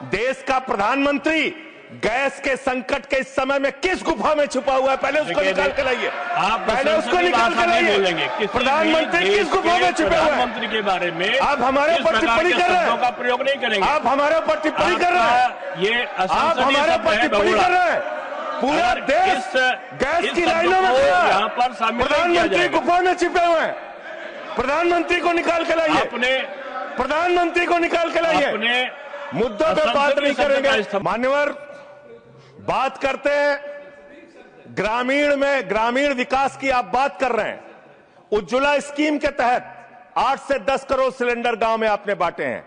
देश का प्रधानमंत्री गैस के संकट के इस समय में किस गुफा में छुपा हुआ है? पहले उसको निकाल के लाइए। पहले उसको निकाल के लाइए। प्रधानमंत्री किस गुफा में छुपे हुए हैं? प्रधानमंत्री के बारे में आप हमारे ऊपर टिप्पणी कर रहे हैं, का प्रयोग नहीं करेंगे। आप हमारे ऊपर टिप्पणी कर रहे हैं, ये आप हमारे ऊपर टिप्पणी कर रहे हैं। पूरा देश गैस की लाइनों में खड़ा है, प्रधानमंत्री गुफा में छिपे हुए हैं। प्रधानमंत्री को निकाल के लाइए, प्रधानमंत्री को निकाल के लाइए। मुद्दों पे बात नहीं करेंगे। मान्यवर, बात करते हैं ग्रामीण विकास की आप बात कर रहे हैं। उज्ज्वला स्कीम के तहत 8 से 10 करोड़ सिलेंडर गांव में आपने बांटे हैं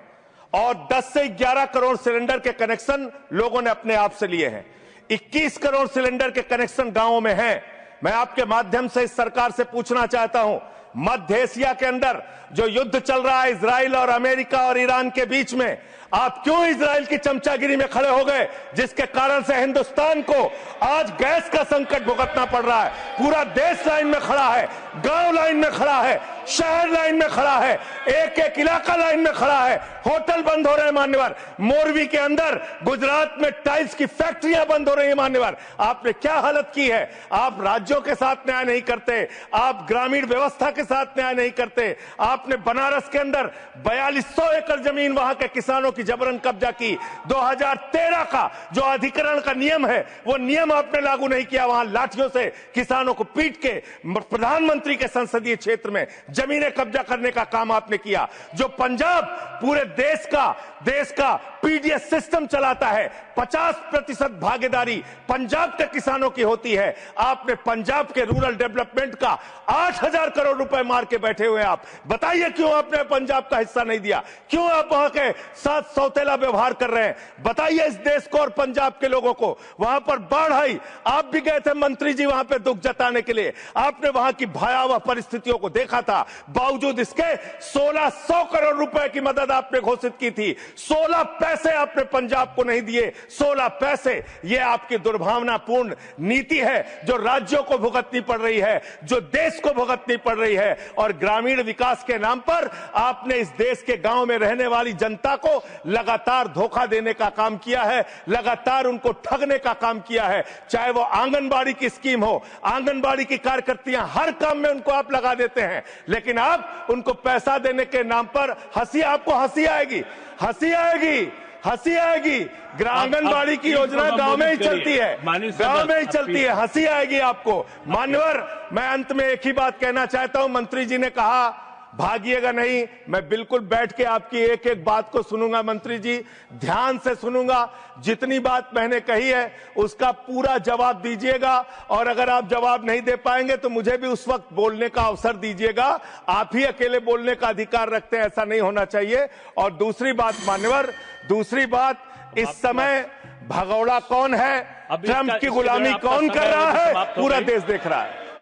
और 10 से 11 करोड़ सिलेंडर के कनेक्शन लोगों ने अपने आप से लिए हैं। 21 करोड़ सिलेंडर के कनेक्शन गांवों में हैं। मैं आपके माध्यम से इस सरकार से पूछना चाहता हूं, मध्य एशिया के अंदर जो युद्ध चल रहा है इजराइल और अमेरिका और ईरान के बीच में, आप क्यों इजराइल की चमचागिरी में खड़े हो गए, जिसके कारण से हिंदुस्तान को आज गैस का संकट भुगतना पड़ रहा है? पूरा देश लाइन में खड़ा है, गांव लाइन में खड़ा है, शहर लाइन में खड़ा है, एक एक इलाका लाइन में खड़ा है। होटल बंद हो रहे हैं मान्यवर। मोरवी के अंदर गुजरात में टाइल्स की फैक्ट्रियां बंद हो रही है मान्यवर। आपने क्या हालत की है? आप राज्यों के साथ न्याय नहीं करते, आप ग्रामीण व्यवस्था के साथ न्याय नहीं करते। आपने बनारस के अंदर 4200 एकड़ जमीन वहां के किसानों की जबरन कब्जा की। 2013 का जो अधिकरण का नियम है, वो नियम आपने लागू नहीं किया। वहां लाठियों से किसानों को पीट के प्रधानमंत्री के संसदीय क्षेत्र में जमीनें कब्जा करने का काम आपने किया। जो पंजाब पूरे देश का पीडीएस सिस्टम चलाता है, 50% भागीदारी पंजाब के किसानों की होती है। आपने पंजाब के रूरल डेवलपमेंट का 8000 करोड़ रुपए मार के बैठे हुए। आप बताइए क्यों आपने पंजाब का हिस्सा नहीं दिया? क्यों आप वहां के साथ सौतेला व्यवहार कर रहे हैं? बताइए इस देश को और पंजाब के लोगों को। वहां पर बाढ़ आई, आप भी गए थे मंत्री जी वहां पे दुख जताने के लिए। आपने वहां की भयावह परिस्थितियों को देखा था। बावजूद इसके 1600 करोड़ रुपए की मदद आपने घोषित की थी। 16 पैसे आपने पंजाब को नहीं दिए। 16 पैसे। यह आपकी दुर्भावनापूर्ण नीति है जो राज्यों को भुगतनी पड़ रही है, जो देश को भुगतनी पड़ रही है। और ग्रामीण विकास के नाम पर आपने इस देश के गांव में रहने वाली जनता को लगातार धोखा देने का काम किया है, लगातार उनको ठगने का काम किया है। चाहे वो आंगनबाड़ी की स्कीम हो, आंगनबाड़ी की कार्यकर्तियां, हर काम में उनको आप लगा देते हैं, लेकिन आप उनको पैसा देने के नाम पर आपको हंसी आएगी, हंसी आएगी, हंसी आएगी। आंगनबाड़ी की योजना गांव में ही चलती है, गांव में ही चलती है, हंसी आएगी आपको। मान्यवर, मैं अंत में एक ही बात कहना चाहता हूं। मंत्री जी ने कहा भागिएगा नहीं, मैं बिल्कुल बैठ के आपकी एक एक बात को सुनूंगा। मंत्री जी, ध्यान से सुनूंगा। जितनी बात मैंने कही है उसका पूरा जवाब दीजिएगा, और अगर आप जवाब नहीं दे पाएंगे तो मुझे भी उस वक्त बोलने का अवसर दीजिएगा। आप ही अकेले बोलने का अधिकार रखते हैं, ऐसा नहीं होना चाहिए। और दूसरी बात मान्यवर, दूसरी बात, इस समय भगौड़ा कौन है, ट्रंप की गुलामी कौन कर रहा है, पूरा देश देख रहा है।